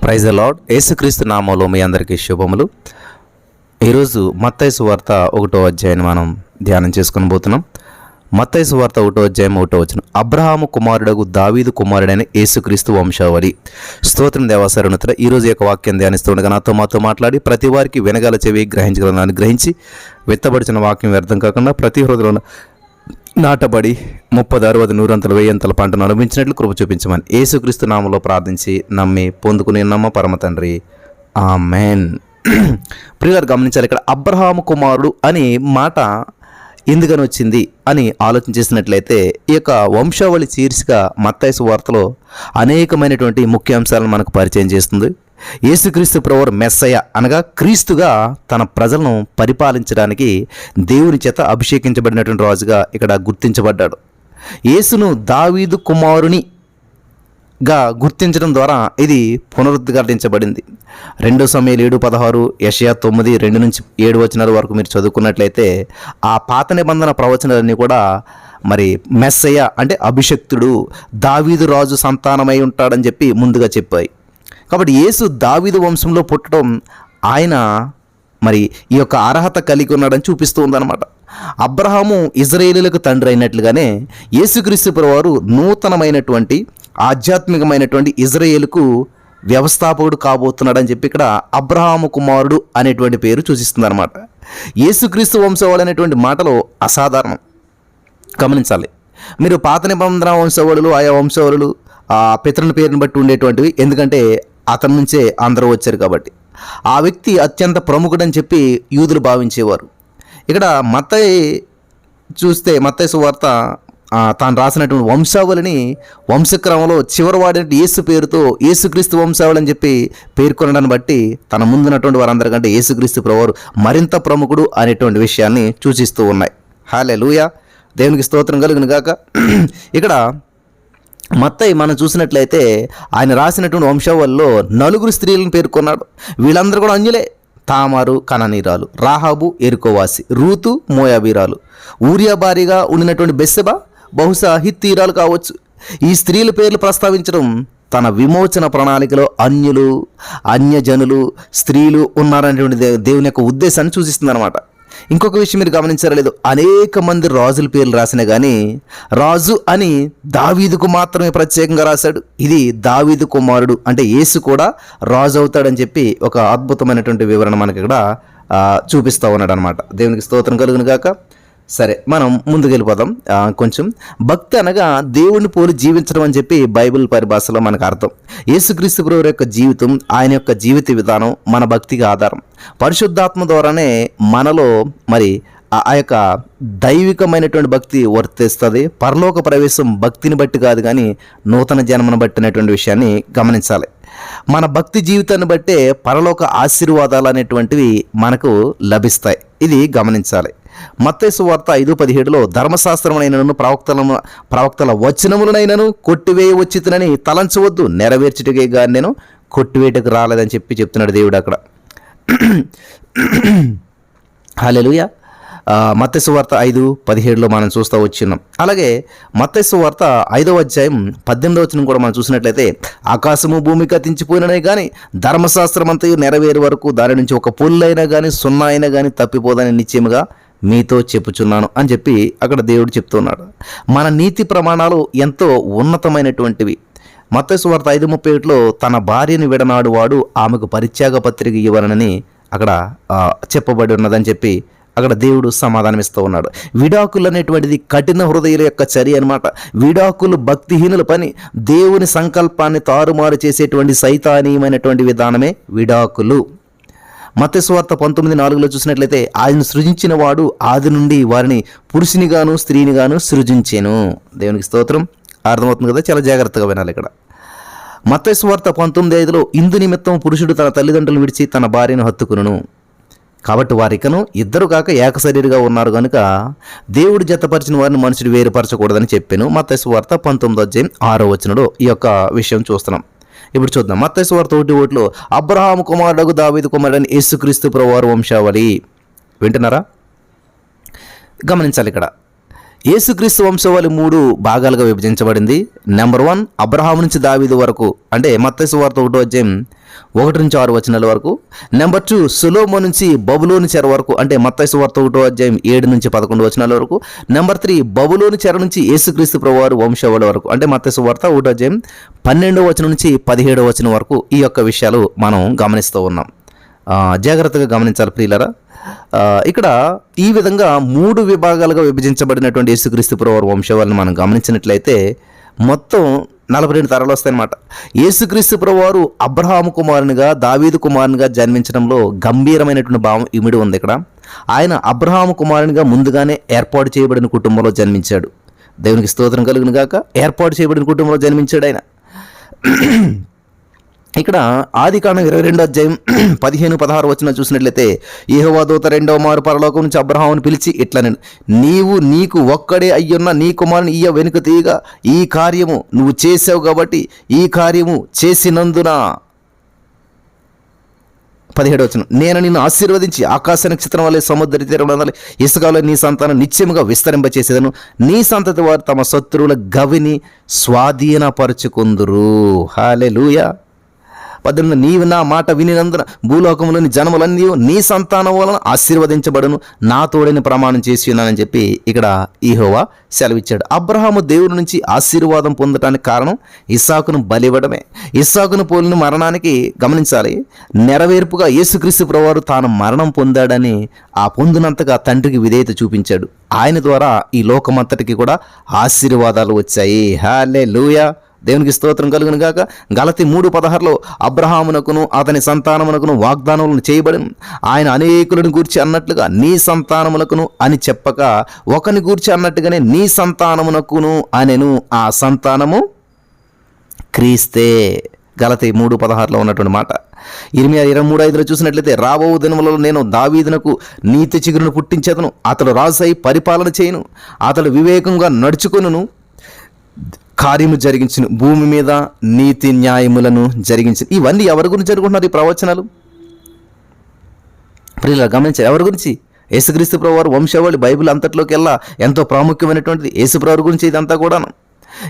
Praise the lord. యేసుక్రీస్తు నామంలో మీ అందరికీ శుభములు. ఈరోజు మత్తయి సువార్త 1వ అధ్యాయాన్ని మనం ధ్యానం చేసుకొని పోతున్నాం. మత్తయి సువార్త 1వ అధ్యాయం 1వ వచనం. అబ్రహాము కుమారుడగు దావీదు కుమారుడైన యేసుక్రీస్తు వంశావళి. స్తోత్రం దేవాసరునితుడ. ఈరోజు యొక్క వాక్యం ధ్యానిస్తుండగా మాతో మాట్లాడి ప్రతి వారికి వినగల చెవి గ్రహించగలని గ్రహించి విత్తబడిచిన వాక్యం వ్యర్థం కాకుండా ప్రతి హృదయంలో నాటబడి 30, 60, 100 100 పంటను అనుభవించినట్లు కృప చూపించమని యేసుక్రీస్తు నామములో ప్రార్థించి నమ్మి పొందుకుని నమ్మ పరమ తండ్రి, ఆమెన్. ప్రియులారా, గమనించాలి, ఇక్కడ అబ్రహాము కుమారుడు అనే మాట ఎందుకని వచ్చింది అని ఆలోచన చేసినట్లయితే ఈ యొక్క వంశావళి శీర్షిక మత్తయి సువార్తలో అనేకమైనటువంటి ముఖ్యాంశాలను మనకు పరిచయం చేస్తుంది. యేసుక్రీస్తు ప్రభువు మెస్సయ అనగా క్రీస్తుగా తన ప్రజలను పరిపాలించడానికి దేవుని చేత అభిషేకించబడినటువంటి రాజుగా ఇక్కడ గుర్తించబడ్డాడు. యేసును దావీదు కుమారునిగా గుర్తించడం ద్వారా ఇది పునరుద్ఘాటించబడింది. 2 సమూయేలు 7:16, యెషయా 9:2-7 వరకు మీరు చదువుకున్నట్లయితే ఆ పాత నిబంధన ప్రవచనాలన్నీ కూడా మరి మెస్సయ అంటే అభిషక్తుడు, దావీదు రాజు సంతానమై ఉంటాడని చెప్పి ముందుగా చెప్పాయి. కాబట్టి యేసు దావీదు వంశంలో పుట్టడం ఆయన మరి ఈ యొక్క అర్హత కలిగి ఉన్నాడని చూపిస్తూ ఉందన్నమాట. అబ్రహాము ఇజ్రాయేలీలకు తండ్రి అయినట్లుగానే యేసుక్రీస్తు ప్రభువారు నూతనమైనటువంటి ఆధ్యాత్మికమైనటువంటి ఇజ్రాయేలుకు వ్యవస్థాపకుడు కాబోతున్నాడని చెప్పి ఇక్కడ అబ్రహాము కుమారుడు అనేటువంటి పేరు సూచిస్తుంది అనమాట. యేసుక్రీస్తు వంశవాడు అనేటువంటి మాటలో అసాధారణం. గమనించాలి, మీరు పాత నిబంధన వంశవాడులు, ఆయా వంశవాడులు ఆ పితరుల పేరుని బట్టి ఉండేటువంటివి. ఎందుకంటే అతని నుంచే అందరూ వచ్చారు కాబట్టి ఆ వ్యక్తి అత్యంత ప్రముఖుడని చెప్పి యూదులు భావించేవారు. ఇక్కడ మత్తయి చూస్తే మత్తయి సువార్త తాను రాసినటువంటి వంశావళిని వంశక్రమంలో చివరి వాడిన యేసు పేరుతో యేసుక్రీస్తు వంశావళి అని చెప్పి పేర్కొనడాన్ని బట్టి తన ముందున్నటువంటి వారందరికంటే యేసుక్రీస్తు ప్రభువారు మరింత ప్రముఖుడు అనేటువంటి విషయాన్ని సూచిస్తూ ఉన్నాయి. హల్లెలూయా, దేవునికి స్తోత్రం కలుగును గాక. ఇక్కడ మత్తయి మనం చూసినట్లయితే ఆయన రాసినటువంటి వంశావళిలో 4 స్త్రీలను పేర్కొన్నాడు. వీళ్ళందరూ కూడా అన్యులే. తామారు కననీరాలు, రాహాబు ఎరుకోవాసి, రూతు మోయాబీరాలు, ఊరియా భార్యగా ఉండినటువంటి బెత్షెబా బహుశా హిత్తీరాలు కావచ్చు. ఈ స్త్రీల పేర్లు ప్రస్తావించడం తన విమోచన ప్రణాళికలో అన్యులు, అన్యజనులు, స్త్రీలు ఉన్నారనేటువంటి దేవుని యొక్క ఉద్దేశాన్ని సూచిస్తుంది అనమాట. ఇంకొక విషయం మీరు గమనించారో లేదో, అనేక మంది రాజుల పేర్లు రాసినా కానీ రాజు అని దావీదుకు మాత్రమే ప్రత్యేకంగా రాశాడు. ఇది దావీదు కుమారుడు అంటే యేసు కూడా రాజు అవుతాడని చెప్పి ఒక అద్భుతమైనటువంటి వివరణ మనకి ఇక్కడ చూపిస్తూ ఉన్నాడు అనమాట. దేవునికి స్తోత్రం కలుగును గాక. సరే, మనం ముందుకు వెళ్ళిపోదాం. కొంచెం భక్తి అనగా దేవుని పోలి జీవించడం అని చెప్పి బైబిల్ పరిభాషలో మనకు అర్థం. యేసుక్రీస్తు ప్రభువు యొక్క జీవితం, ఆయన యొక్క జీవిత విధానం మన భక్తికి ఆధారం. పరిశుద్ధాత్మ ద్వారానే మనలో మరి ఆ యొక్క దైవికమైనటువంటి భక్తి వర్తిస్తుంది. పరలోక ప్రవేశం భక్తిని బట్టి కాదు కానీ నూతన జన్మను బట్టినటువంటి విషయాన్ని గమనించాలి. మన భక్తి జీవితాన్ని బట్టే పరలోక ఆశీర్వాదాలు అనేటువంటివి మనకు లభిస్తాయి. ఇది గమనించాలి. మత్తయి సువార్త 5:17 ధర్మశాస్త్రమునైనను ప్రవక్తల వచనములనైనను కొట్టివేయ వచ్చితునని తలంచవద్దు, నెరవేర్చుటకే గాని నేను కొట్టివేయటకు రాలేదని చెప్పి చెప్తున్నాడు దేవుడు అక్కడ. హల్లెలూయా. మత్తయి సువార్త 5:17 మనం చూస్తూ వచ్చినాం. అలాగే మత్తయి సువార్త 5వ అధ్యాయం 18వ వచనం కూడా మనం చూసినట్లయితే, ఆకాశము భూమి గతించిపోయిననే కానీ ధర్మశాస్త్రం అంతయు నెరవేరు వరకు దాని నుంచి ఒక పొల్లైనా కానీ సున్నా అయినా కానీ తప్పిపోదని నిశ్చయముగా మీతో చెప్పుచున్నాను అని చెప్పి అక్కడ దేవుడు చెప్తున్నాడు. మన నీతి ప్రమాణాలు ఎంతో ఉన్నతమైనటువంటివి. మత్తయి సువార్త 5:31 తన భార్యను విడనాడు వాడు ఆమెకు పరిత్యాగ పత్రిక ఇవ్వనని అక్కడ చెప్పబడి ఉన్నదని చెప్పి అక్కడ దేవుడు సమాధానమిస్తూ ఉన్నాడు. విడాకులు అనేటువంటిది కఠిన హృదయుల యొక్క చర్య అనమాట. విడాకులు భక్తిహీనుల పని. దేవుని సంకల్పాన్ని తారుమారు చేసేటువంటి సైతానీయమైనటువంటి విధానమే విడాకులు. మత్తయి సువార్త 19:4 చూసినట్లయితే, ఆయన సృజించిన వాడు ఆది నుండి వారిని పురుషునిగాను స్త్రీనిగాను సృజించెను. దేవునికి స్తోత్రం. అర్థమవుతుంది కదా, చాలా జాగ్రత్తగా వినాలి ఇక్కడ. మత్తయి సువార్త 19:5 ఇందు నిమిత్తం పురుషుడు తన తల్లిదండ్రులను విడిచి తన భార్యను హత్తుకును, కాబట్టి వారికను ఇద్దరు కాక ఏకశరీరిగా ఉన్నారు కనుక దేవుడు జతపరిచిన వారిని మనుషుడు వేరుపరచకూడదని చెప్పాను. మత్తయి సువార్త 19:6 ఈ యొక్క విషయం చూస్తున్నాం. ఇప్పుడు చూద్దాం. మత్తయి సువార్త 1:1 అబ్రహాము కుమారుడు దావీదు కుమారుడని యేసుక్రీస్తు ప్రభువారు వంశావళి. వింటున్నారా? గమనించాలి, ఇక్కడ యేసుక్రీస్తు వంశావళి 3 భాగాలుగా విభజించబడింది. నెంబర్ 1 అబ్రహాము నుంచి దావీదు వరకు, అంటే మత్తయి సువార్త 1వ అధ్యాయం 1 నుంచి 6 వచనాల వరకు. నెంబర్ 2 సొలొమోను నుంచి బబులోను చెర వరకు, అంటే మత్తయి సువార్త 1వ అధ్యాయం 7 నుంచి 11 వచనాల వరకు. నెంబర్ 3 బబులోను చెర నుంచి యేసుక్రీస్తు ప్రభువారు వంశావళి వరకు, అంటే మత్తయి సువార్త 1వ అధ్యాయం 12వ వచనం నుంచి 17వ వచనం వరకు. ఈ యొక్క విషయాలు మనం గమనిస్తూ ఉన్నాం. జాగ్రత్తగా గమనించాలి ప్రియులారా. ఇక్కడ ఈ విధంగా 3 విభాగాలుగా విభజించబడినటువంటి యేసుక్రీస్తు ప్రభువారి వంశావళిని మనం గమనించినట్లయితే మొత్తం 42 తరాలు వస్తాయన్నమాట. యేసుక్రీస్తు ప్రభువారు అబ్రహాము కుమారునిగా, దావీదు కుమారునిగా జన్మించడంలో గంభీరమైనటువంటి భావం ఇమిడి ఉంది. ఇక్కడ ఆయన అబ్రహాము కుమారునిగా ముందుగానే ఏర్పాటు చేయబడిన కుటుంబంలో జన్మించాడు. దేవునికి స్తోత్రం కలుగును గాక. ఏర్పాటు చేయబడిన కుటుంబంలో జన్మించాడు ఆయన. ఇక్కడ ఆదికాండం 22వ అధ్యాయం 15-16 వచనం చూసినట్లయితే, యెహోవా దూత 2వ మారు పరలోకం నుంచి అబ్రహామును పిలిచి ఇట్లనెను, నీవు నీకు ఒక్కడే అయ్యున్న నీ కుమారుని ఇయ్య వెనుక తీయగా ఈ కార్యము నువ్వు చేసావు కాబట్టి ఈ కార్యము చేసినందున 17వ వచనం, నేను నిన్ను ఆశీర్వదించి ఆకాశ నక్షత్రం వలె సముద్ర తీరం ఇసుకలో నీ సంతానం నిత్యముగా విస్తరింపచేసేదను, నీ సంతతి వారు తమ శత్రువుల గవిని స్వాధీనపరుచుకుందురు. హల్లెలూయా. 18 నీవు నా మాట వినినందున భూలోకంలోని జనములన్నీ నీ సంతానం వలన ఆశీర్వదించబడును, నా తోడని ప్రమాణం చేసి ఉన్నానని చెప్పి ఇక్కడ యెహోవా సెలవిచ్చాడు. అబ్రహాము దేవుడి నుంచి ఆశీర్వాదం పొందటానికి కారణం ఇస్సాకును బలివ్వడమే. ఇస్సాకును పోలిన మరణానికి గమనించాలి, నెరవేర్పుగా యేసుక్రీస్తు ప్రభువారు తాను మరణం పొందాడని ఆ పొందినంతగా తండ్రికి విధేయత చూపించాడు. ఆయన ద్వారా ఈ లోకమంతటికి కూడా ఆశీర్వాదాలు వచ్చాయి. హల్లెలూయా. దేవునికి స్తోత్రం కలుగును గాక. గలతీ 3:16లో అబ్రహామునకును అతని సంతానమునకును వాగ్దానములను చేయబడిన ఆయన అనేకులను గూర్చి అన్నట్లుగా నీ సంతానమునకును అని చెప్పక ఒకని గూర్చి అన్నట్టుగానే నీ సంతానమునకును అనెను. ఆ సంతానము క్రీస్తే. గలతీ 3:16లో ఉన్నటువంటి మాట. ఇర్మియా 23:5లో చూసినట్లయితే, రాబో దినములలో నేను దావీదునకు నీతి చిగురును పుట్టించేదను, అతడు రాజై పరిపాలన చేయను, అతడు వివేకంగా నడుచుకొనును, కార్యము జరిగించును, భూమి మీద నీతి న్యాయములను జరిగించు. ఇవన్నీ ఎవరి గురించి జరుగుతున్నారు ఈ ప్రవచనాలు? ప్రియులారా గమనించారు, ఎవరి గురించి? యేసుక్రీస్తు ప్రభువారు వంశావళి బైబిల్ అంతట్లోకెల్లా ఎంతో ప్రాముఖ్యమైనటువంటిది. యేసుప్రభువు గురించి ఇదంతా కూడాను.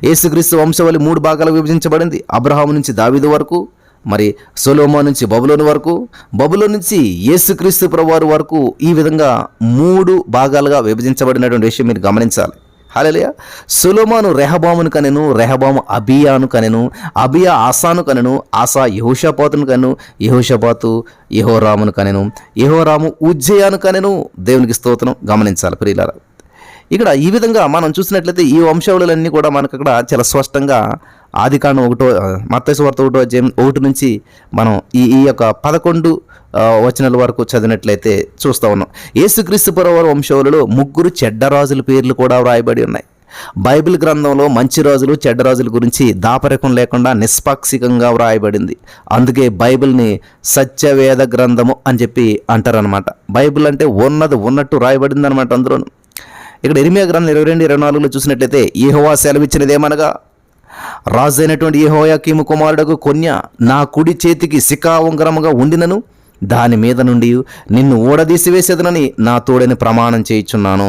యేసుక్రీస్తు వంశావళి 3 భాగాలు విభజించబడింది. అబ్రహాము నుంచి దావీదు వరకు, మరి సొలొమోను నుంచి బబులోను వరకు, బబులోను నుంచి యేసుక్రీస్తు ప్రభువారు వరకు, ఈ విధంగా 3 భాగాలుగా విభజించబడినటువంటి విషయం మీరు గమనించాలి. హల్లెలూయా. సొలొమోను రెహబామును కనెను, రెహబాము అబియాను కనెను, అబియా ఆసాను కనెను, ఆసా యెహోషాపాతును కనెను, యెహోషాపాతు యెహోరామును కనెను, యెహోరాము ఉజ్జయాను కనెను. దేవునికి స్తోత్రం. గమనించాలి ప్రియులారా. ఇక్కడ ఈ విధంగా మనం చూసినట్లయితే ఈ వంశావళులన్నీ కూడా మనకు అక్కడ చాలా స్పష్టంగా ఆదికాండం 1వ మత్తయి సువార్త 1వ అధ్యాయం 1 నుంచి మనం ఈ యొక్క 11 వచనాల వరకు చదివినట్లయితే చూస్తూ ఉన్నాం. యేసుక్రీస్తు ప్రభువారి వంశావళిలో 3 చెడ్డ రాజుల పేర్లు కూడా వ్రాయబడి ఉన్నాయి. బైబిల్ గ్రంథంలో మంచి రాజులు చెడ్డ రాజుల గురించి దాపరికం లేకుండా నిష్పాక్షికంగా వ్రాయబడింది. అందుకే బైబిల్ని సత్యవేద గ్రంథము అని చెప్పి అంటారనమాట. బైబిల్ అంటే ఉన్నది ఉన్నట్టు రాయబడింది అనమాట. అందులోను ఇక్కడ ఇర్మియా గ్రంథం 22-24లో చూసినట్లయితే, యెహోవా సెలవిచ్చినదేమనగా, రాజు అయినటువంటి యెహోయాకీము కుమారుడకు కొన్య నా కుడి చేతికి శిఖా ఉంగరముగా ఉండినను దాని మీద నుండి నిన్ను ఊడదీసివేసేదనని నా తోడని ప్రమాణం చేయుచున్నాను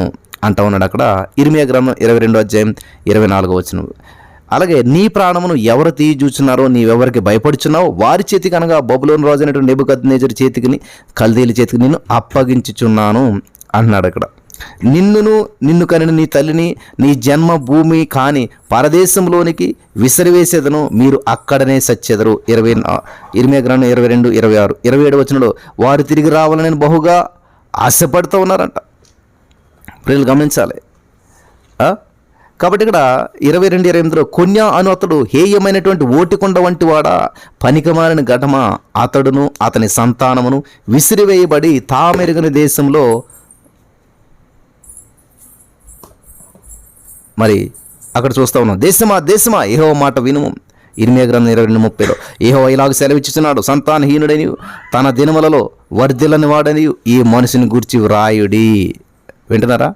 అంటా ఉన్నాడు అక్కడ ఇర్మియా గ్రంథం 22వ అధ్యాయం 24వ వచనం. అలాగే నీ ప్రాణమును ఎవరు తీయజూచున్నారో నీవెవరికి భయపడుచున్నావో వారి చేతికి, అనగా బబులోను రాజు అయినటువంటి నెబుకద్నెజరు చేతికి, కల్దీల చేతికి నిన్ను అప్పగించుచున్నాను అన్నాడు అక్కడ. నిన్ను కనిన నీ తల్లిని నీ జన్మ భూమి కాని పరదేశంలోనికి విసిరివేసేదను, మీరు అక్కడనే సచ్చెదరు. ఇర్మియా గ్రంథం 22-26 27 వచనంలో వారు తిరిగి రావాలని బహుగా ఆశపడుతూ ఉన్నారంట. ప్రియులు గమనించాలి. కాబట్టి ఇక్కడ 22-28లో కొన్యా అను అతడు హేయమైనటువంటి ఓటికొండ వంటి వాడా, పనికిమాలిన ఘటమా, అతడును అతని సంతానమును విసిరివేయబడి తామెరుగని దేశంలో, మరి అక్కడ చూస్తూ ఉన్నాం, దేశమా యెహోవా మాట వినుము. ఇర్మియా గ్రంథం 22:30లో యెహోవా ఇలాగ సెలవిచ్చుచున్నాడు, సంతానహీనుడని తన దినములలో వర్ధిల్లని వాడని ఈ మనిషిని గూర్చి వ్రాయుడి. వింటున్నారా?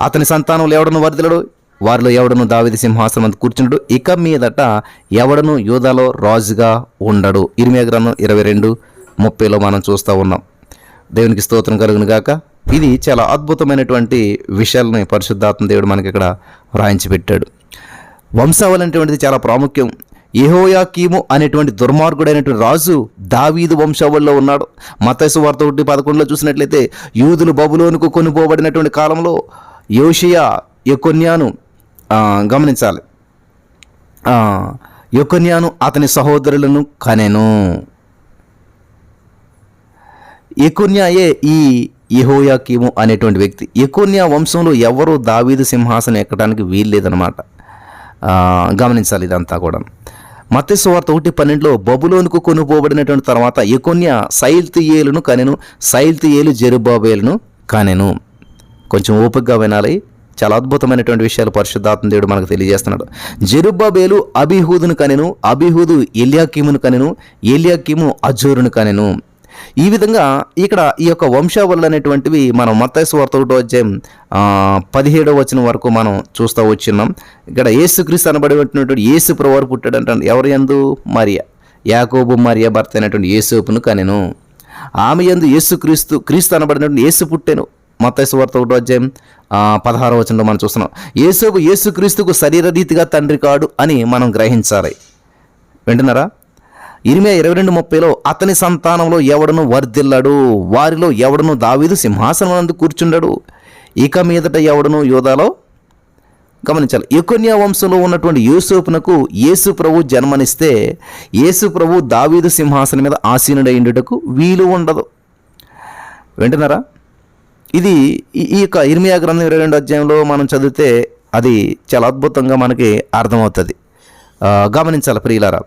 అతని సంతానంలో ఎవడను వర్ధిల్లడు, వారిలో ఎవడను దావీదు సింహాసనం అంత కూర్చుండు, ఇక మీదట ఎవడను యూదాలో రాజుగా ఉండడు. ఇర్మియా గ్రంథం 22:30లో మనం చూస్తూ ఉన్నాం. దేవునికి స్తోత్రం కలుగును గాక. ఇది చాలా అద్భుతమైనటువంటి విషయాలని పరిశుద్ధాత్మ దేవుడు మనకి ఇక్కడ వ్రాయించి పెట్టాడు. వంశావళి అనేటువంటిది చాలా ప్రాముఖ్యం. యెహోయాకీము అనేటువంటి దుర్మార్గుడైనటువంటి రాజు దావీదు వంశావళిలో ఉన్నాడు. మత్తయి సువార్త 1:11 చూసినట్లయితే యూదులు బబులోనుకు కొనుపోబడినటువంటి కాలంలో యోషియా యెకొన్యాను గమనించాలి, యెకొన్యాను అతని సహోదరులను కనెను. యెకొన్యాయే ఈ యెహోయాకీము అనేటువంటి వ్యక్తి. యెకొన్యా వంశంలో ఎవరు దావీదు సింహాసనం ఎక్కడానికి వీల్లేదనమాట. గమనించాలి ఇదంతా కూడా. మత్తయి సువార్త 1:12 బబులోనుకు కొనుపోబడినటువంటి తర్వాత యెకొన్యా షయల్తీయేలును కనెను, షయల్తీయేలు జెరుబ్బాబెలును కనెను. కొంచెం ఓపికగా వినాలి. చాలా అద్భుతమైనటువంటి విషయాలు పరిశుద్ధాత్మ దేవుడు మనకు తెలియజేస్తున్నాడు. జెరుబ్బాబెలు అబీహూదును కనెను, అబీహూదు ఎల్యాకీమును కనెను, ఎల్యాకీము అజోరును కనెను. ఈ విధంగా ఇక్కడ ఈ యొక్క వంశావళులు అనేటువంటివి మనం మత్తయి సువార్త 1:17 వరకు మనం చూస్తూ వచ్చిన్నాం. ఇక్కడ యేసుక్రీస్తు అనబడినటువంటి యేసు ప్రభువారు పుట్టాడంట. ఎవరి యందు? మరియా, యాకోబు మరియా భర్త అయినటువంటి యేసోపును కనెను. ఆమె యందు క్రీస్తు అనబడినటువంటి యేసు పుట్టెను. మత్తయి సువార్త 1:16 మనం చూస్తున్నాం. యేసోపు యేసుక్రీస్తుకు శరీరరీతిగా తండ్రి కాడు అని మనం గ్రహించాలి. వింటున్నారా? ఇర్మియా 22:30 అతని సంతానంలో ఎవడను వర్ధిల్లాడు, వారిలో ఎవడను దావీదు సింహాసనం నందు కూర్చుండడు, ఇక మీదట ఎవడను యూదాలో. గమనించాలి, యెకొన్యా వంశంలో ఉన్నటువంటి యోసేపునకు యేసు ప్రభు జన్మనిస్తే యేసు ప్రభు దావీదు సింహాసనం మీద ఆసీనుడైండుటకు వీలు ఉండదు. వింటున్నారా? ఇది ఈ యొక్క ఇర్మియా గ్రంథం 22 మనం చదివితే అది చాలా అద్భుతంగా మనకి అర్థమవుతుంది. గమనించాలి ప్రియులారా.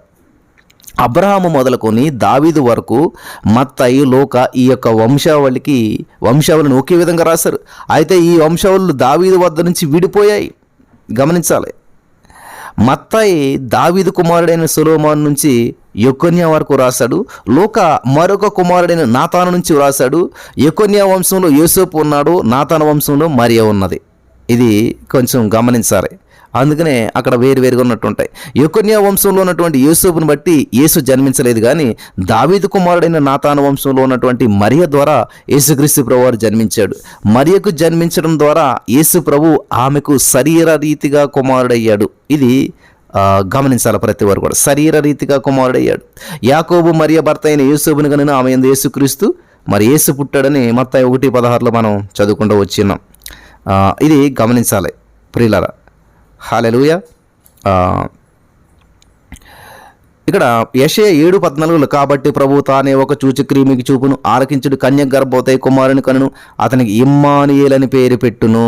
అబ్రహాము మొదలుకొని దావీదు వరకు మత్తయి, లూకా ఈ యొక్క వంశావళిని ఒకే విధంగా రాశారు. అయితే ఈ వంశావళులు దావీదు వద్ద నుంచి విడిపోయాయి. గమనించాలి, మత్తయి దావీదు కుమారుడైన సొలొమోను నుంచి యెకొన్యా వరకు రాశాడు. లూకా మరొక కుమారుడైన నాతాను నుంచి రాశాడు. యెకొన్యా వంశంలో యోసేపు ఉన్నాడు, నాతాను వంశంలో మరియా ఉన్నది. ఇది కొంచెం గమనించాలి. అందుకనే అక్కడ వేరువేరుగా ఉన్నట్టుంటాయి. యెకొన్యా వంశంలో ఉన్నటువంటి యోసేపును బట్టి యేసు జన్మించలేదు, కానీ దావీదు కుమారుడైన నాతాను వంశంలో ఉన్నటువంటి మరియ ద్వారా యేసుక్రీస్తు ప్రభువారు జన్మించాడు. మరియకు జన్మించడం ద్వారా యేసు ప్రభు ఆమెకు శరీర రీతిగా కుమారుడయ్యాడు. ఇది గమనించాలి ప్రతి వారు కూడా. శరీర రీతిగా కుమారుడయ్యాడు. యాకోబు మరియ భర్త అయిన యోసేపును కనుక ఆమె యందు యేసుక్రీస్తు మరి యేసు పుట్టాడని మత్తయి 1:16 మనం చదువుకుంటూ వచ్చినాం. ఇది గమనించాలి ప్రియులారా. హల్లెలూయా. ఇక్కడ యెషయా 7:14 కాబట్టి ప్రభు తానే ఒక చూచుక్రీమికి చూపును, ఆలకించుడు కన్యక గర్భవతి కుమారుని కనును, అతనికి ఇమ్మానుయేల్ అని పేరు పెట్టును.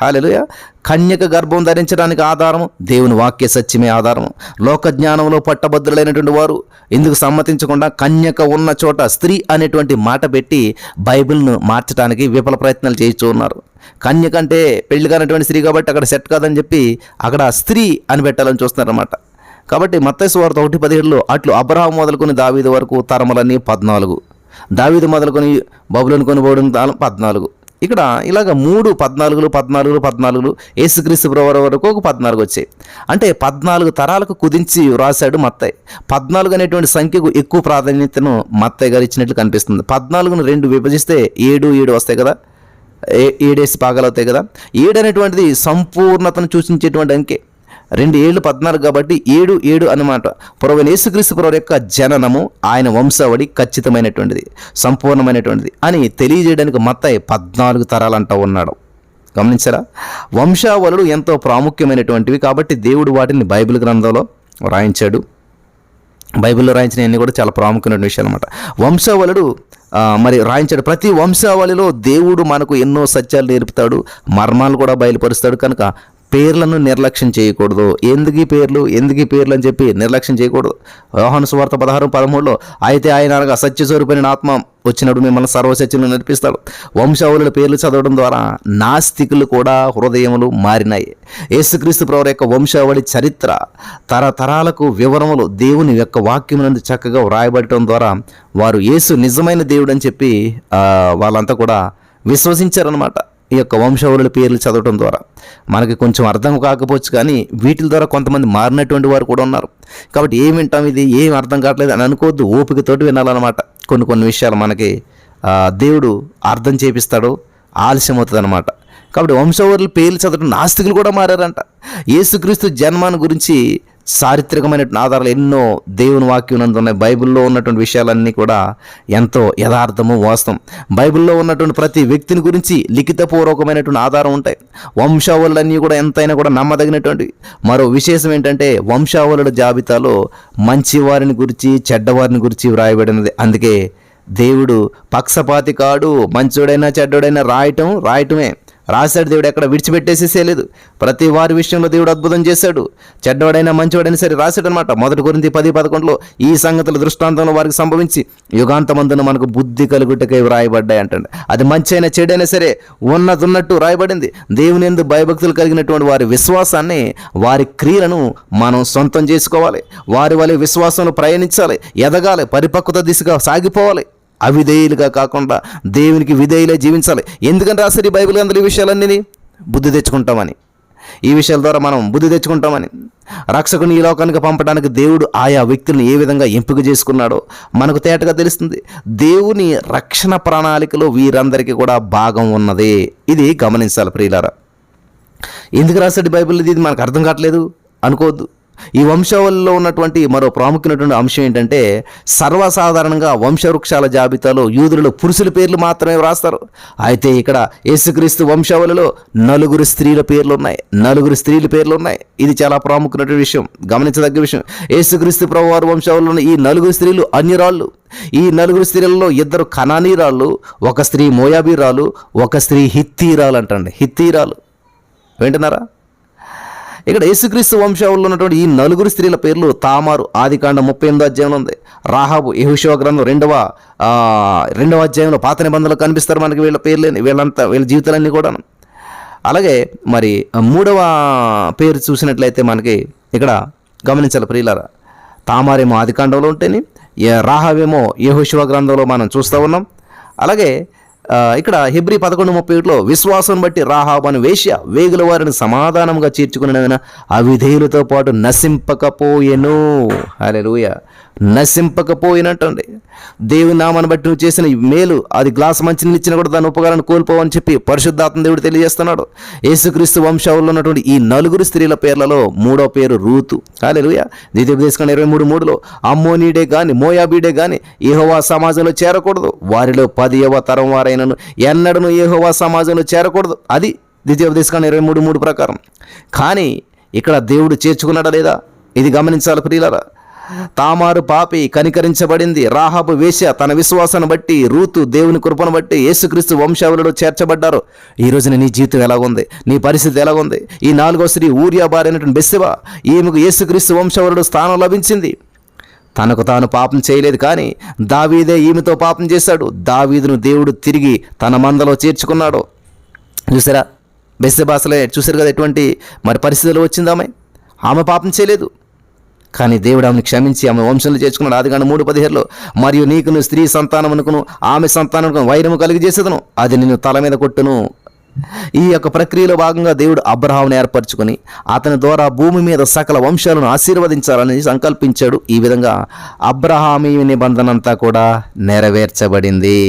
హల్లెలూయా. కన్యక గర్భం ధరించడానికి ఆధారము దేవుని వాక్య సత్యమే ఆధారము. లోక జ్ఞానంలో పట్టభద్రులైనటువంటి వారు ఎందుకు సమ్మతించకుండా కన్యక ఉన్న చోట స్త్రీ అనేటువంటి మాట పెట్టి బైబిల్ను మార్చడానికి విఫల ప్రయత్నాలు చేస్తూ ఉన్నారు. కన్యక అంటే పెళ్లి కానటువంటి స్త్రీ కాబట్టి అక్కడ సెట్ కాదని చెప్పి అక్కడ స్త్రీ అని పెట్టాలని చూస్తున్నారన్నమాట. కాబట్టి మత్తయి సువార్త 1:17 అట్లు అబ్రహాము మొదలుకొని దావీదు వరకు తరములన్నీ 14, దావీదు మొదలుకొని బబులోను కొనుపోవడం 14. ఇక్కడ ఇలాగ 3 14 యేసుక్రీస్తు ప్రభువారి వరకు ఒక 14 వచ్చాయి. అంటే 14 తరాలకు కుదించి వ్రాసాడు మత్తయి. 14 అనేటువంటి సంఖ్యకు ఎక్కువ ప్రాధాన్యతను మత్తయి గారు ఇచ్చినట్లు కనిపిస్తుంది. 14ను 2 విభజిస్తే 7 వస్తాయి కదా, 7 భాగాలు అవుతాయి కదా. 7 అనేటువంటిది సంపూర్ణతను సూచించేటువంటి అంకె. 2 7 14 కాబట్టి 7 అన్నమాట. ప్రభువైన యేసుక్రీస్తు ప్రభువారి యొక్క జననము, ఆయన వంశావళి ఖచ్చితమైనటువంటిది, సంపూర్ణమైనటువంటిది అని తెలియజేయడానికి మత్తయి 14 తరాలంటూ ఉన్నాడు. గమనించారా? వంశావళులు ఎంతో ప్రాముఖ్యమైనటువంటివి కాబట్టి దేవుడు వాటిని బైబిల్ గ్రంథంలో రాయించాడు. బైబిల్లో రాయించినవన్నీ కూడా చాలా ప్రాముఖ్యమైన విషయాలు అన్నమాట. వంశావళుడు మరి రాయించాడు. ప్రతి వంశావళిలో దేవుడు మనకు ఎన్నో సత్యాలు నేర్పుతాడు, మర్మాలు కూడా బయలుపరుస్తాడు. కనుక పేర్లను నిర్లక్ష్యం చేయకూడదు. ఎందుకు ఈ పేర్లు అని చెప్పి నిర్లక్ష్యం చేయకూడదు. యోహాను సువార్త 16:13 అయితే ఆయన అనగా సత్యస్వరూపమైన ఆత్మ వచ్చినప్పుడు మిమ్మల్ని సర్వసత్యంలో నడిపిస్తాడు. వంశావళుల పేర్లు చదవడం ద్వారా నాస్తికులు కూడా హృదయములు మారినాయి. యేసుక్రీస్తు ప్రభువారి యొక్క వంశావళి చరిత్ర తరతరాలకు వివరములు దేవుని యొక్క వాక్యమునందు చక్కగా వ్రాయబడటం ద్వారా వారు యేసు నిజమైన దేవుడు అని చెప్పి వాళ్ళంతా కూడా విశ్వసించారనమాట. ఈ యొక్క వంశావళుల పేర్లు చదవడం ద్వారా మనకి కొంచెం అర్థం కాకపోవచ్చు, కానీ వీటి ద్వారా కొంతమంది మారినటువంటి వారు కూడా ఉన్నారు. కాబట్టి ఏం వింటాం, ఇది ఏం అర్థం కావట్లేదు అని అనుకోవద్దు. ఓపికతోటి వినాలన్నమాట. కొన్ని విషయాలు మనకి దేవుడు అర్థం చేపిస్తాడు, ఆలస్యం అవుతుంది. కాబట్టి వంశవర్యుల పేర్లు చదవడం నాస్తికులు కూడా మారారంట. యేసుక్రీస్తు జన్మాన్ని గురించి చారిత్రకమైనటువంటి ఆధారాలు ఎన్నో దేవుని వాక్యం నందు ఉన్నాయి. బైబిల్లో ఉన్నటువంటి విషయాలన్నీ కూడా ఎంతో యథార్థము, వాస్తవం. బైబిల్లో ఉన్నటువంటి ప్రతి వ్యక్తిని గురించి లిఖితపూర్వకమైనటువంటి ఆధారం ఉంటాయి. వంశావళులన్నీ కూడా ఎంతైనా కూడా నమ్మదగినటువంటి. మరో విశేషం ఏంటంటే వంశావళుల జాబితాలో మంచి వారిని గురించి, చెడ్డవారిని గురించి వ్రాయబడినది. అందుకే దేవుడు పక్షపాతి కాడు. మంచోడైనా చెడ్డోడైనా రాయటమే రాశాడు. దేవుడు ఎక్కడ విడిచిపెట్టేసేసేయలేదు. ప్రతి వారి విషయంలో దేవుడు అద్భుతం చేశాడు. చెడ్డవాడైనా మంచివాడైనా సరే రాశాడు అనమాట. 1 కొరింథీ 10:11 ఈ సంగతుల దృష్టాంతంలో వారికి సంభవించి యుగాంతమందున మనకు బుద్ధి కలుగుటకై వ్రాయబడ్డాయి అంటండి. అది మంచి అయినా చెడైనా సరే ఉన్నట్టు రాయబడింది. దేవుని యందు భయభక్తులు కలిగినటువంటి వారి విశ్వాసాన్ని, వారి క్రియలను మనం సొంతం చేసుకోవాలి. వారి వలె విశ్వాసంలో ప్రయాణించాలి, ఎదగాలి, పరిపక్వత దిశగా సాగిపోవాలి. అవిధేయులుగా కాకుండా దేవునికి విధేయులే జీవించాలి. ఎందుకని రాశారు ఈ బైబిల్ గ్రంథాలు? ఈ విషయాలన్నీ బుద్ధి తెచ్చుకుంటామని, ఈ విషయాల ద్వారా మనం బుద్ధి తెచ్చుకుంటామని. రక్షకుని ఈ లోకానికి పంపడానికి దేవుడు ఆయా వ్యక్తులను ఏ విధంగా ఎంపిక చేసుకున్నాడో మనకు తేటగా తెలుస్తుంది. దేవుని రక్షణ ప్రణాళికలో వీరందరికీ కూడా భాగం ఉన్నది. ఇది గమనించాలి ప్రియులారా. ఎందుకు రాశాడు బైబిల్? ఇది మనకు అర్థం కావట్లేదు అనుకోవద్దు. ఈ వంశావళిలో ఉన్నటువంటి మరో ప్రాముఖ్యమైనటువంటి అంశం ఏంటంటే సర్వసాధారణంగా వంశవృక్షాల జాబితాలో యూదులలో పురుషుల పేర్లు మాత్రమే వ్రాస్తారు. అయితే ఇక్కడ యేసుక్రీస్తు వంశావళిలో 4 స్త్రీల పేర్లు ఉన్నాయి. ఇది చాలా ప్రాముఖ్యమైన విషయం, గమనించదగ్గ విషయం. యేసుక్రీస్తు ప్రభువారి వంశావళిలో ఈ 4 స్త్రీలు అన్యరాళ్ళు. ఈ 4 స్త్రీలలో 2 కనానీరాళ్ళు, 1 స్త్రీ మోయాబీరాలు, 1 స్త్రీ హిత్తీరాలు. వింటున్నారా? ఇక్కడ యేసుక్రీస్తు వంశావళిలో ఉన్నటువంటి ఈ 4 స్త్రీల పేర్లు తామారు ఆదికాండం 38వ అధ్యాయంలో ఉంది. రాహాబు యెహోషువ గ్రంథం 2వ అధ్యాయంలో పాత నిబంధనలో కనిపిస్తారు మనకి వీళ్ళ పేర్లేని. వీళ్ళ జీవితాలన్నీ కూడా. అలాగే మరి 3వ పేరు చూసినట్లయితే మనకి ఇక్కడ గమనించాలి ప్రియులారా. తామారేమో ఆదికాండంలో ఉంటేని, రాహాబేమో యెహోషువ గ్రంథంలో మనం చూస్తూ ఉన్నాం. అలాగే ఇక్కడ హెబ్రీ 11:31 విశ్వాసం బట్టి రాహాబు అను వేశ్య వేగుల వారిని సమాధానంగా చేర్చుకున్న అవిధేయులతో పాటు నశింపకపోయెను. హల్లెలూయా. నశింపకపోయినట్టండి. దేవుని నామాన్ని బట్టి నువ్వు చేసిన మేలు, అది గ్లాస్ మంచిని ఇచ్చినా కూడా దాని ఉపకారాన్ని కోల్పోవని చెప్పి పరిశుద్ధాత్మ దేవుడు తెలియజేస్తున్నాడు. యేసుక్రీస్తు వంశావళిలో ఉన్నటువంటి ఈ 4 స్త్రీల పేర్లలో 3వ పేరు రూతు. హల్లెలూయా. ద్వితీయోపదేశకాండం 23:3 అమ్మోనీడే గాని మోయాబీడే గాని యెహోవా సమాజంలో చేరకూడదు, వారిలో 10వ తరం వారైనను ఎన్నడను యెహోవా సమాజంలో చేరకూడదు. అది ద్వితీయోపదేశకాండం 23:3 ప్రకారం. కానీ ఇక్కడ దేవుడు చేర్చుకున్నాడా లేదా? ఇది గమనించాలి ప్రియులారా. తామారు పాపి కనికరించబడింది, రాహాబు వేశ్య తన విశ్వాసాన్ని బట్టి, రూతు దేవుని కృపను బట్టి యేసుక్రీస్తు వంశావళిలో చేర్చబడ్డారు. ఈ రోజున నీ జీవితం ఎలాగుంది? నీ పరిస్థితి ఎలాగుంది? ఈ 4వ స్త్రీ ఊరియా భార్య అయినటువంటి బెత్షెబా, ఈమెకు యేసుక్రీస్తు వంశావళిలో స్థానం లభించింది. తనకు తాను పాపం చేయలేదు, కానీ దావీదే ఈమెతో పాపం చేశాడు. దావీదును దేవుడు తిరిగి తన మందలో చేర్చుకున్నాడు. చూసారా? బెత్షెబా అసలే చూసారు కదా ఎటువంటి మరి పరిస్థితుల్లో వచ్చింది. ఆమె పాపం చేయలేదు, కానీ దేవుడు ఆమెను క్షమించి ఆమె వంశంలో చేర్చుకున్నాడు. ఆదికాండం 3:17 మరియు నీకును స్త్రీ సంతానమునకును ఆమె సంతానమునకు వైరము కలిగజేసేదను, అది నిన్ను తల మీద కొట్టును. ఈ యొక్క ప్రక్రియలో భాగంగా దేవుడు అబ్రహామును ఏర్పరచుకొని అతని ద్వారా భూమి మీద సకల వంశాలను ఆశీర్వదించాలని సంకల్పించాడు. ఈ విధంగా అబ్రహామీ నిబంధన అంతా కూడా నెరవేర్చబడింది.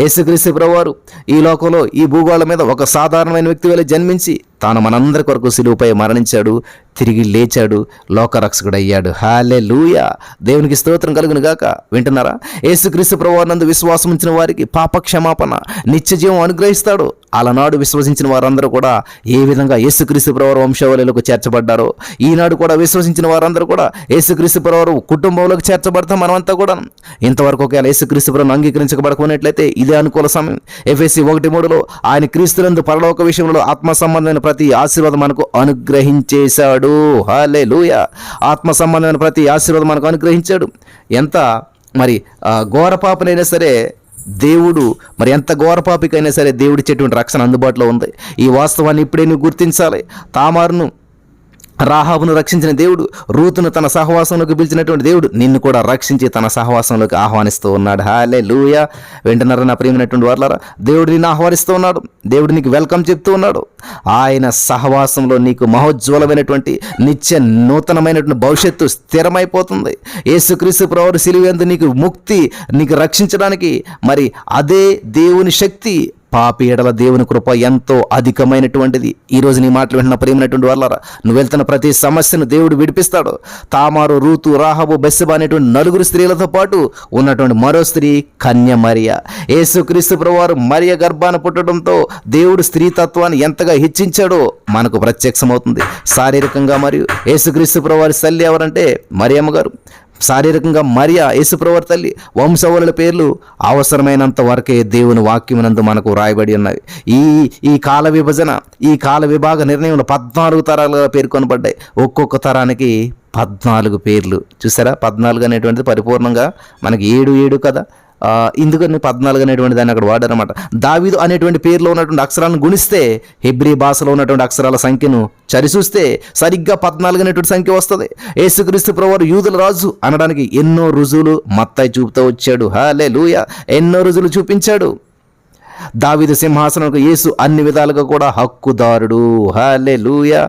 యేసుక్రీస్తు ప్రభువారు ఈ లోకంలో ఈ భూగోళం మీద ఒక సాధారణమైన వ్యక్తి వలె జన్మించి తాను మనందరి కొరకు సిలువపై మరణించాడు, తిరిగి లేచాడు, లోకరక్షకుడు అయ్యాడు. హల్లెలూయా. దేవునికి స్తోత్రం కలుగును గాక. వింటున్నారా? యేసుక్రీస్తు ప్రభువారి నందు విశ్వాసం ఉంచిన వారికి పాప క్షమాపణ, నిత్య జీవం అనుగ్రహిస్తాడు. అలనాడు విశ్వసించిన వారందరూ కూడా ఏ విధంగా యేసుక్రీస్తు ప్రభువారు వంశావళిలోకి చేర్చబడ్డారో, ఈనాడు కూడా విశ్వసించిన వారందరూ కూడా యేసుక్రీస్తు ప్రభువారు కుటుంబంలోకి చేర్చబడతాం. మనమంతా కూడా ఇంతవరకు ఒకవేళ యేసుక్రీస్తు ప్రభువును అంగీకరించబడకున్నట్లయితే ఇదే అనుకూల సమయం. ఎఫెసీ 1:3 ఆయన క్రీస్తునందు పరలోక విషయంలో ఆత్మ సంబంధమైన ప్రతి ఆశీర్వాదం మనకు అనుగ్రహించేశాడు. హల్లెలూయా. ఆత్మ సంబంధమైన ప్రతి ఆశీర్వాదం మనకు అనుగ్రహించాడు. ఎంత మరి ఘోరపాపనైనా సరే దేవుడు, మరి ఎంత ఘోరపాపికైనా సరే దేవుడిచ్చేటువంటి రక్షణ అందుబాటులో ఉంది. ఈ వాస్తవాన్ని ఇప్పుడే నువ్వు గుర్తించాలి. తామారును రాహాబును రక్షించిన దేవుడు, రూతును తన సహవాసంలోకి పిలిచినటువంటి దేవుడు నిన్ను కూడా రక్షించి తన సహవాసంలోకి ఆహ్వానిస్తూ ఉన్నాడు. హల్లెలూయా. వింటున్నారా నా ప్రియమైనటువంటి వారలారా? దేవుడు నిన్ను ఆహ్వానిస్తూ ఉన్నాడు. దేవుడు నీకు వెల్కమ్ చెప్తూ ఉన్నాడు. ఆయన సహవాసంలో నీకు మహోజ్వలమైనటువంటి నిత్య నూతనమైనటువంటి భవిష్యత్తు స్థిరమైపోతుంది. యేసుక్రీస్తు ప్రభువు సిలువ యందు నీకు ముక్తి, నీకు రక్షించడానికి మరి అదే దేవుని శక్తి పాపి ఎడల దేవుని కృప ఎంతో అధికమైనటువంటిది. ఈరోజు నీ మాటలు వింటున్న ప్రియమైనటువంటి వాళ్ళారా, నువ్వు వెళ్తున్న ప్రతి సమస్యను దేవుడు విడిపిస్తాడు. తామారు, రూతు, రాహబు, బెస్సెబా అనేటువంటి 4 స్త్రీలతో పాటు ఉన్నటువంటి మరో స్త్రీ కన్య మరియ. యేసుక్రీస్తు ప్రభువారు మరియ గర్భాన పుట్టడంతో దేవుడు స్త్రీతత్వాన్ని ఎంతగా హెచ్చించాడో మనకు ప్రత్యక్షమవుతుంది శారీరకంగా. మరియు యేసుక్రీస్తు ప్రభువారి తల్లి ఎవరంటే మరియమ్మ గారు. శారీరకంగా మరియ యేసుప్రభువారి తల్లి. వంశవళుల పేర్లు అవసరమైనంత వరకే దేవుని వాక్యమునందు మనకు రాయబడి ఉన్నవి. ఈ కాల విభజన, ఈ కాల విభాగ నిర్ణయంలో 14 తరాలుగా పేర్కొనబడ్డాయి. ఒక్కొక్క తరానికి 14 పేర్లు. చూసారా, 14 అనేటువంటిది పరిపూర్ణంగా మనకి 7 కదా. ఇందుకని 14 అనేటువంటి దాన్ని అక్కడ వాడారన్నమాట. దావీదు అనేటువంటి పేరులో ఉన్నటువంటి అక్షరాలను గుణిస్తే హెబ్రీ భాషలో ఉన్నటువంటి అక్షరాల సంఖ్యను సరిచూస్తే సరిగ్గా 14 అనేటువంటి సంఖ్య వస్తుంది. యేసుక్రీస్తు ప్రభువారు యూదుల రాజు అనడానికి ఎన్నో రుజువులు మత్తయి చూపుతూ వచ్చాడు. హల్లెలూయా, ఎన్నో రుజువులు చూపించాడు. దావీదు సింహాసనంకు యేసు అన్ని విధాలుగా కూడా హక్కుదారుడు. హల్లెలూయా.